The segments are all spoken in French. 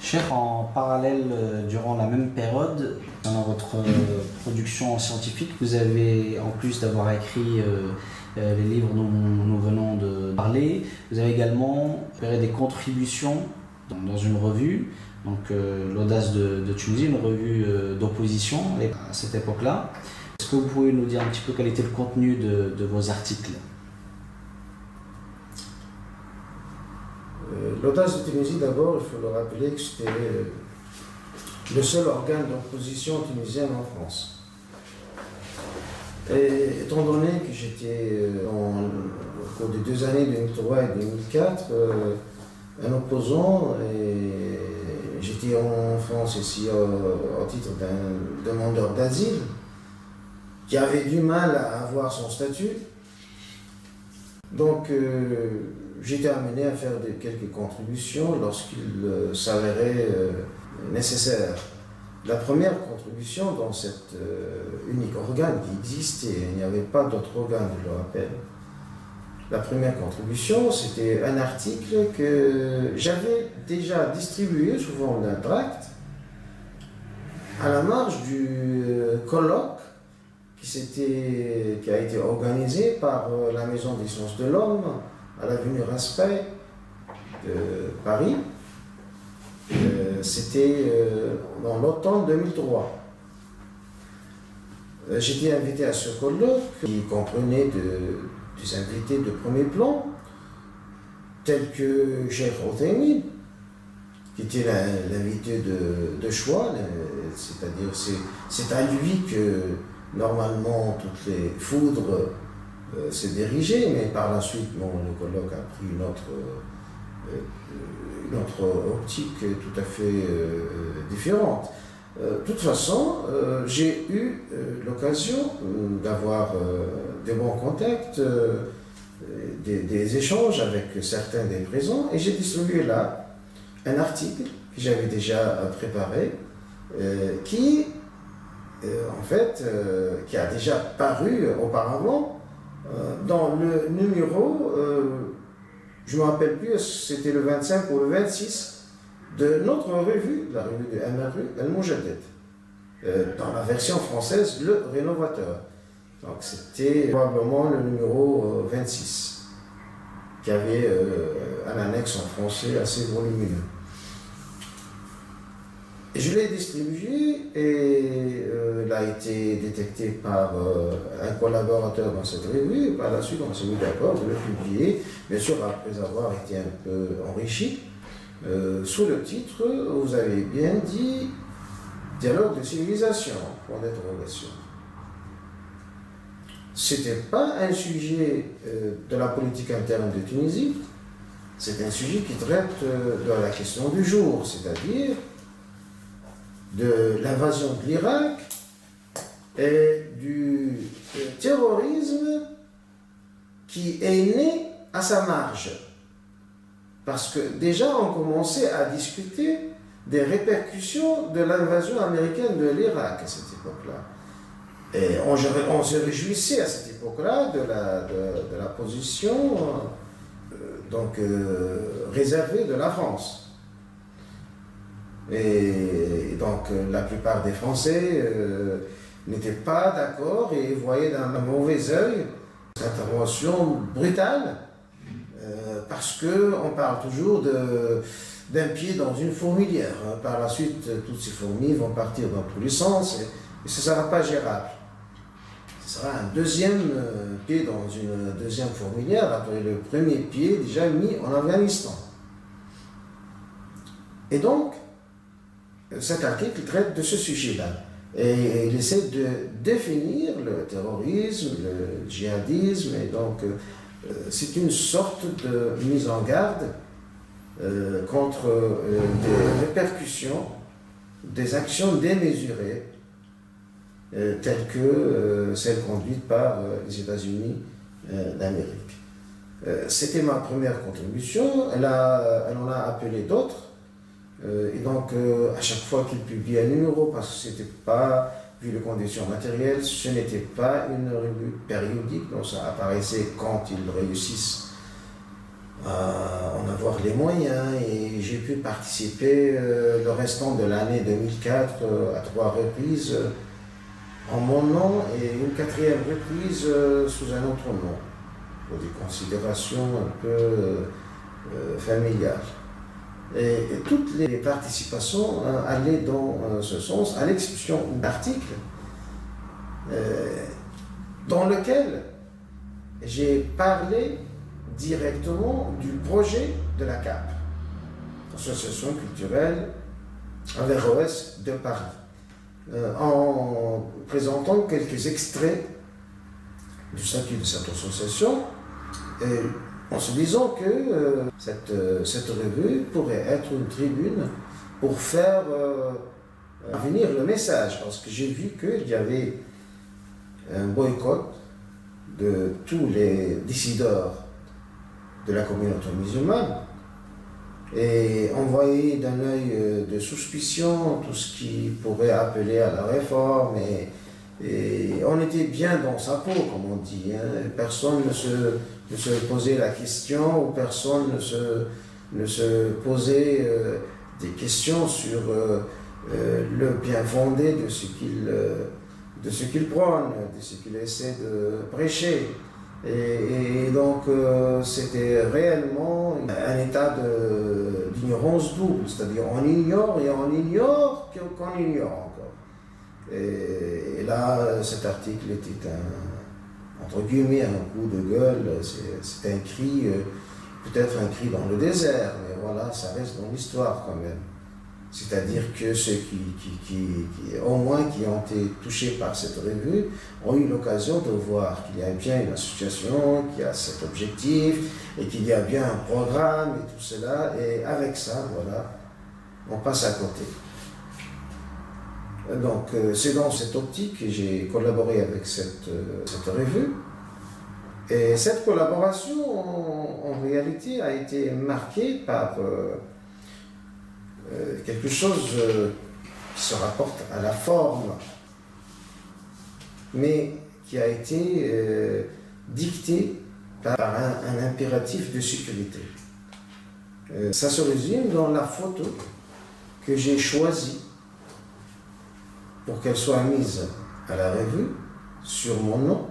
Cheikh, en parallèle, durant la même période, dans votre production scientifique, vous avez, en plus d'avoir écrit les livres dont nous venons de parler, vous avez également fait des contributions dans une revue, donc l'Audace de Tunisie, une revue d'opposition à cette époque-là. Est-ce que vous pouvez nous dire un petit peu quel était le contenu de vos articles? L'Audace de Tunisie, d'abord, il faut le rappeler que c'était le seul organe d'opposition tunisienne en France. Et étant donné que j'étais, au cours des 2 années 2003 et 2004, un opposant, et j'étais en France ici au titre d'un demandeur d'asile, qui avait du mal à avoir son statut. Donc, j'étais amené à faire quelques contributions lorsqu'il s'avérait nécessaire. La première contribution dans cet unique organe qui existait, il n'y avait pas d'autre organe, je le rappelle. La première contribution, c'était un article que j'avais déjà distribué sous forme d'un tract à la marge du colloque qui a été organisé par la Maison des Sciences de l'Homme à l'avenue Raspail de Paris. C'était dans l'automne 2003. J'étais invité à ce colloque qui comprenait des invités de premier plan, tels que Cheikh Othaymin, qui était l'invité de choix, c'est-à-dire c'est à lui que normalement toutes les foudres s'est dirigé, mais par la suite, le colloque a pris une autre optique tout à fait différente. De toute façon, j'ai eu l'occasion d'avoir des bons contacts, des échanges avec certains des présents, et j'ai distribué là un article que j'avais déjà préparé, qui a déjà paru auparavant dans le numéro, je ne me rappelle plus, c'était le 25 ou le 26 de notre revue, la revue de MRU, Al-Mujaddid, dans la version française, Le Rénovateur. Donc c'était probablement le numéro 26, qui avait un annexe en français assez volumineux. Je l'ai distribué et il a été détecté par un collaborateur dans cette revue. Par la suite, on s'est mis d'accord de le publier, bien sûr après avoir été un peu enrichi, sous le titre, vous avez bien dit, Dialogue de civilisation, point d'interrogation. Ce n'était pas un sujet de la politique interne de Tunisie, c'est un sujet qui traite de la question du jour, c'est-à-dire de l'invasion de l'Irak et du terrorisme qui est né à sa marge. Parce que déjà on commençait à discuter des répercussions de l'invasion américaine de l'Irak à cette époque-là. Et on se réjouissait à cette époque-là de la position réservée de la France. Et donc la plupart des Français n'étaient pas d'accord et voyaient d'un mauvais œil cette intervention brutale, parce qu'on parle toujours d'un pied dans une fourmilière. Par la suite, toutes ces fourmis vont partir dans tous les sens et ce ne sera pas gérable. Ce sera un deuxième pied dans une deuxième fourmilière après le premier pied déjà mis en Afghanistan. Et donc, cet article traite de ce sujet-là. Et il essaie de définir le terrorisme, le djihadisme, et donc c'est une sorte de mise en garde contre des répercussions, des actions démesurées, telles que celles conduites par les États-Unis d'Amérique. C'était ma première contribution, elle en a appelé d'autres. Et donc, à chaque fois qu'il publie un numéro, parce que c'était pas, vu les conditions matérielles, ce n'était pas une revue périodique, donc ça apparaissait quand ils réussissent en avoir les moyens et j'ai pu participer le restant de l'année 2004 à 3 reprises en mon nom et une 4e reprise sous un autre nom pour des considérations un peu familiales. Et toutes les participations allaient dans ce sens, à l'exception d'articles dans lequel j'ai parlé directement du projet de la CAP, Association culturelle Averroès de Paris, en présentant quelques extraits du statut de cette association, et en se disant que cette revue pourrait être une tribune pour faire venir le message, parce que j'ai vu qu'il y avait un boycott de tous les décideurs de la communauté musulmane et envoyer d'un œil de suspicion tout ce qui pourrait appeler à la réforme et on était bien dans sa peau, comme on dit, hein. Personne ne se posait la question ou personne ne se posait des questions sur le bien fondé de ce qu'il prône, de ce qu'il essaie de prêcher. Et donc c'était réellement un état d'ignorance double, c'est-à-dire on ignore et on ignore qu'on ignore encore. Et là, cet article était entre guillemets un coup de gueule, c'est un cri, peut-être un cri dans le désert, mais voilà, ça reste dans l'histoire quand même. C'est-à-dire que ceux au moins qui ont été touchés par cette revue ont eu l'occasion de voir qu'il y a bien une association qui a cet objectif et qu'il y a bien un programme et tout cela, et avec ça, voilà, on passe à côté. Donc c'est dans cette optique que j'ai collaboré avec cette revue. Et cette collaboration, en réalité, a été marquée par quelque chose qui se rapporte à la forme, mais qui a été dicté par un impératif de sécurité. Ça se résume dans la photo que j'ai choisie pour qu'elle soit mise à la revue sur mon nom.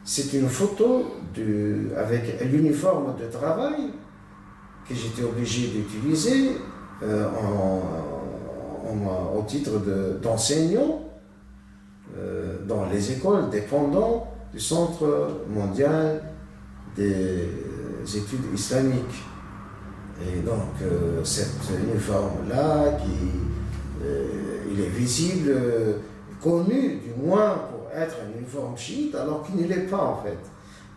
C'est une photo avec l'uniforme de travail que j'étais obligé d'utiliser au titre d'enseignant dans les écoles dépendant du Centre mondial des études islamiques. Et donc cet uniforme-là, il est visible, connu du moins pour être un uniforme chiite, alors qu'il ne l'est pas en fait.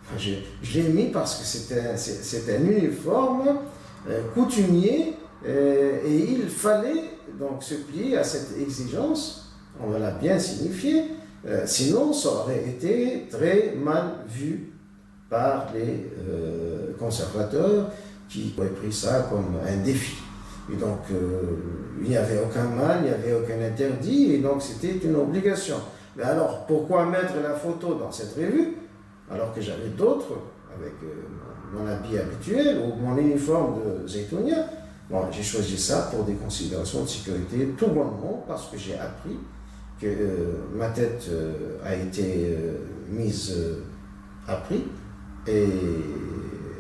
Enfin, je l'ai mis parce que c'est un uniforme coutumier et il fallait donc se plier à cette exigence, on va la bien signifier, sinon ça aurait été très mal vu par les conservateurs qui auraient pris ça comme un défi. Et donc il n'y avait aucun mal, il n'y avait aucun interdit, et donc c'était une obligation. Mais alors pourquoi mettre la photo dans cette revue alors que j'avais d'autres avec mon habit habituel ou mon uniforme de Zaytounia? Bon, j'ai choisi ça pour des considérations de sécurité, tout bonnement, parce que j'ai appris que ma tête a été mise à prix et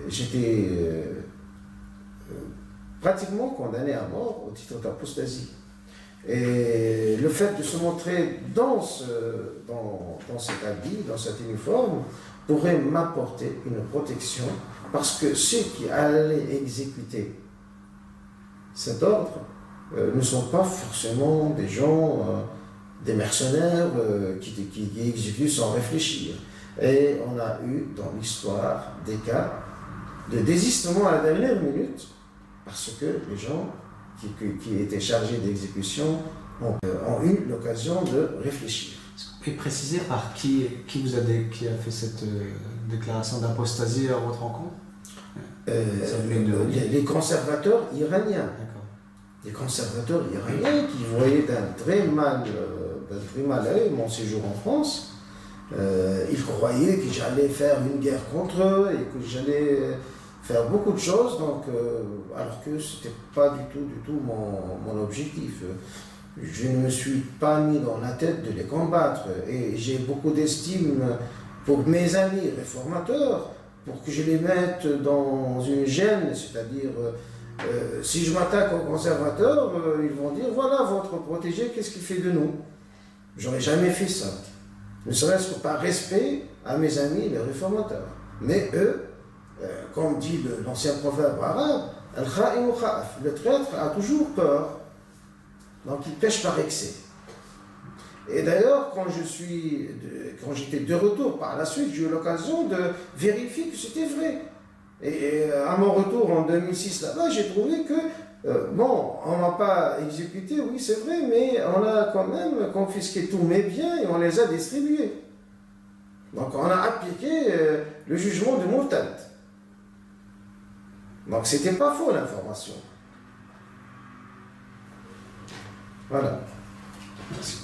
j'étais pratiquement condamné à mort au titre d'apostasie. Et le fait de se montrer dans cet habit, dans cet uniforme, pourrait m'apporter une protection, parce que ceux qui allaient exécuter cet ordre ne sont pas forcément des gens, des mercenaires qui exécutent sans réfléchir. Et on a eu dans l'histoire des cas de désistement à la dernière minute, parce que les gens qui étaient chargés d'exécution ont eu l'occasion de réfléchir. Est-ce que vous pouvez préciser par qui a fait cette déclaration d'apostasie à votre rencontre? Les conservateurs iraniens. Les conservateurs iraniens qui voyaient d'un très mal œil mon séjour en France. Ils croyaient que j'allais faire une guerre contre eux et que j'allais faire beaucoup de choses, donc, alors que ce n'était pas du tout mon objectif. Je ne me suis pas mis dans la tête de les combattre et j'ai beaucoup d'estime pour mes amis réformateurs, pour que je les mette dans une gêne, c'est-à-dire si je m'attaque aux conservateurs, ils vont dire voilà votre protégé, qu'est-ce qu'il fait de nous? J'aurais jamais fait ça, ne serait-ce que par respect à mes amis les réformateurs. Mais eux, comme dit l'ancien proverbe arabe, al-kha'im kha'af, le traître a toujours peur. Donc il pêche par excès. Et d'ailleurs, quand j'étais de retour par la suite, j'ai eu l'occasion de vérifier que c'était vrai. Et à mon retour en 2006 là-bas, j'ai trouvé que, bon, on m'a pas exécuté, oui c'est vrai, mais on a quand même confisqué tous mes biens et on les a distribués. Donc on a appliqué le jugement de Murtad. Donc c'était pas faux l'information. Voilà. Merci.